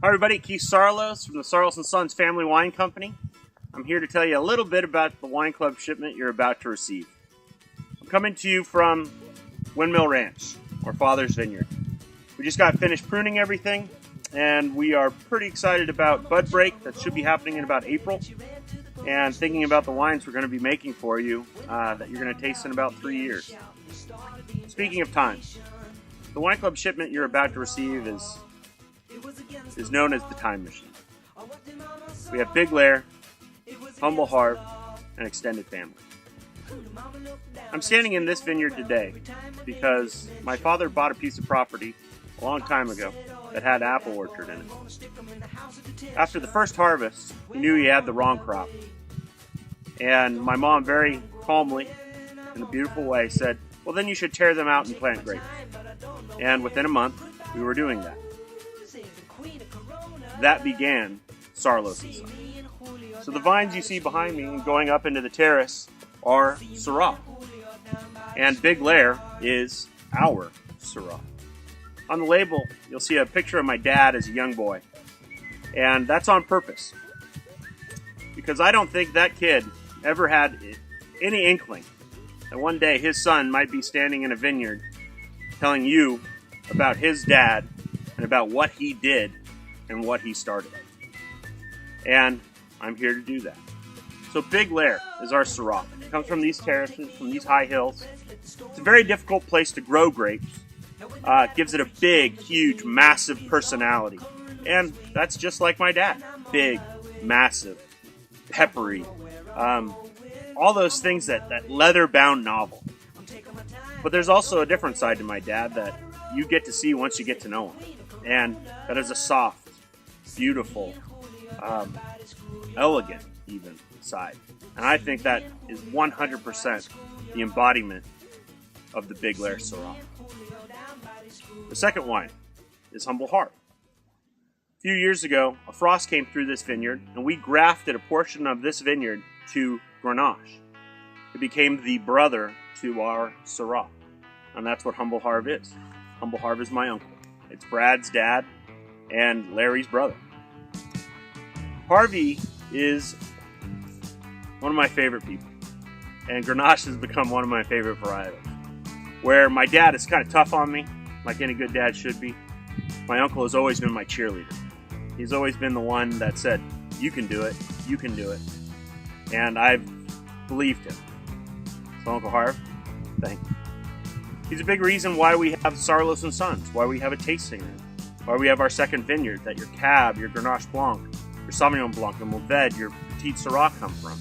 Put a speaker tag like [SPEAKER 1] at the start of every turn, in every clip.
[SPEAKER 1] Hi everybody, Keith Saarloos from the Saarloos & Sons Family Wine Company. I'm here to tell you a little bit about the wine club shipment you're about to receive. I'm coming to you from Windmill Ranch, our father's vineyard. We just got finished pruning everything, and we are pretty excited about bud break that should be happening in about April, and thinking about the wines we're going to be making for you that you're going to taste in about 3 years. Speaking of time, the wine club shipment you're about to receive is known as the Time Machine. We have Big Larr, Humble Harv, and extended family. I'm standing in this vineyard today because my father bought a piece of property a long time ago that had an apple orchard in it. After the first harvest, he knew he had the wrong crop. And my mom very calmly, in a beautiful way, said, well, then you should tear them out and plant grapes. And within a month, we were doing that. That began Saarloos & Sons. So the vines you see behind me and going up into the terrace are Syrah. And Big Larr is our Syrah. On the label, you'll see a picture of my dad as a young boy. And that's on purpose. Because I don't think that kid ever had any inkling that one day his son might be standing in a vineyard telling you about his dad and about what he did and what he started. And I'm here to do that. So Big Larr is our Syrah. It comes from these terraces, from these high hills. It's a very difficult place to grow grapes. It gives it a big, huge, massive personality. And that's just like my dad. Big, massive, peppery, all those things that leather-bound novel. But there's also a different side to my dad that you get to see once you get to know him. And that is a soft, beautiful, elegant, even, side. And I think that is 100% the embodiment of the Big Larr Syrah. The second wine is Humble Harv. A few years ago, a frost came through this vineyard, and we grafted a portion of this vineyard to Grenache. It became the brother to our Syrah, and that's what Humble Harv is. Humble Harv is my uncle. It's Brad's dad and Larry's brother. Harvey is one of my favorite people, and Grenache has become one of my favorite varietals. Where my dad is kind of tough on me, like any good dad should be, my uncle has always been my cheerleader. He's always been the one that said, you can do it, you can do it. And I've believed him. So Uncle Harv, thank you. He's a big reason why we have Saarloos & Sons, why we have a tasting room, why we have our second vineyard that your Cab, your Grenache Blanc, your Sauvignon Blanc, your Mourvedre, your Petite Syrah come from.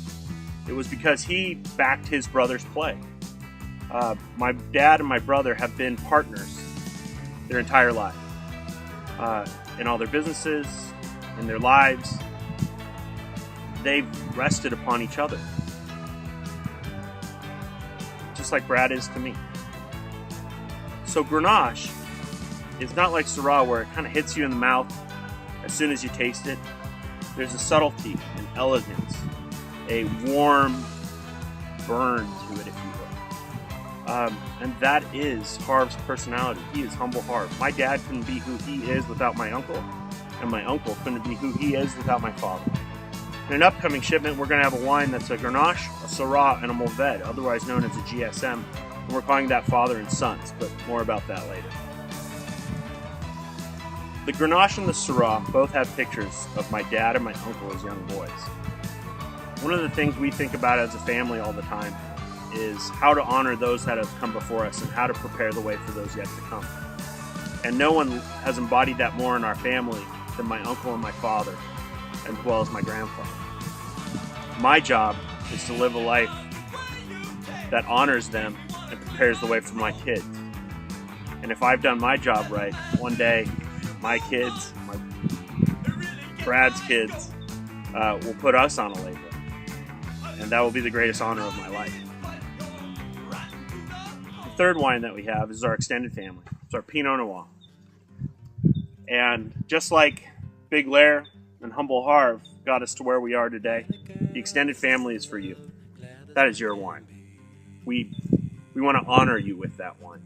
[SPEAKER 1] It was because he backed his brother's play. My dad and my brother have been partners their entire life. In all their businesses, in their lives, they've rested upon each other. Just like Brad is to me. So Grenache is not like Syrah where it kind of hits you in the mouth as soon as you taste it. There's a subtlety, an elegance, a warm burn to it, if you will. And that is Harv's personality. He is Humble Harv. My dad couldn't be who he is without my uncle, and my uncle couldn't be who he is without my father. In an upcoming shipment, we're going to have a wine that's a Grenache, a Syrah, and a Mourvedre, otherwise known as a GSM. And we're calling that Father and Sons, but more about that later. The Grenache and the Syrah both have pictures of my dad and my uncle as young boys. One of the things we think about as a family all the time is how to honor those that have come before us and how to prepare the way for those yet to come. And no one has embodied that more in our family than my uncle and my father, as well as my grandfather. My job is to live a life that honors them and prepares the way for my kids. And if I've done my job right, one day my kids, Brad's kids, will put us on a label. And that will be the greatest honor of my life. The third wine that we have is our extended family. It's our Pinot Noir. And just like Big Larr and Humble Harv got us to where we are today, the extended family is for you. That is your wine. We want to honor you with that wine.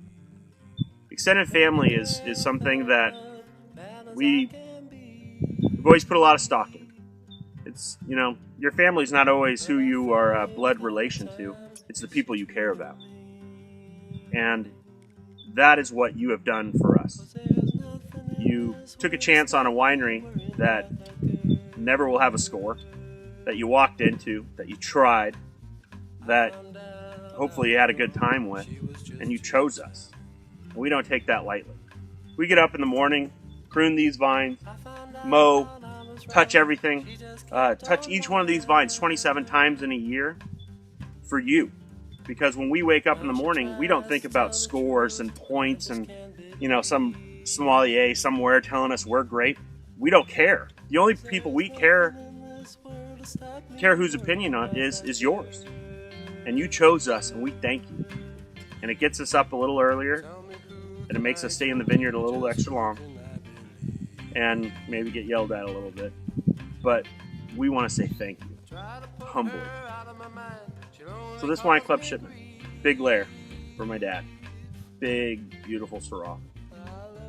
[SPEAKER 1] Extended family is something that we we've always put a lot of stock in. It's, your family's not always who you are a blood relation to. It's the people you care about. And that is what you have done for us. You took a chance on a winery that never will have a score, that you walked into, that you tried, that hopefully you had a good time with, and you chose us. And we don't take that lightly. We get up in the morning, prune these vines, mow, touch everything, touch each one of these vines 27 times in a year for you. Because when we wake up in the morning, we don't think about scores and points and, some sommelier somewhere telling us we're great. We don't care. The only people we care whose opinion on is yours. And you chose us, and we thank you. And it gets us up a little earlier, and it makes us stay in the vineyard a little extra long, and maybe get yelled at a little bit. But we want to say thank you, humbly. So this wine club shipment, big Larr for my dad, big, beautiful Syrah.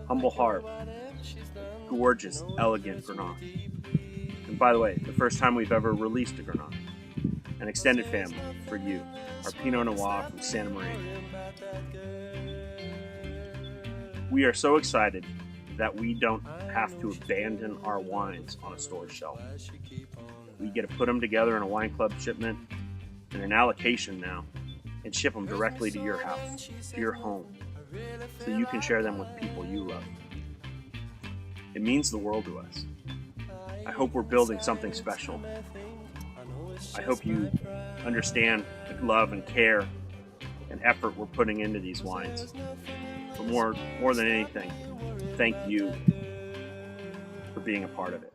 [SPEAKER 1] Humble Harv, gorgeous, elegant Grenache. And by the way, the first time we've ever released a Grenache. An extended family for you, our Pinot Noir from Santa Maria. We are so excited that we don't have to abandon our wines on a store shelf. We get to put them together in a wine club shipment and an allocation now and ship them directly to your house, to your home, so you can share them with people you love. It means the world to us. I hope we're building something special. I hope you understand the love and care and effort we're putting into these wines. But more than anything, thank you for being a part of it.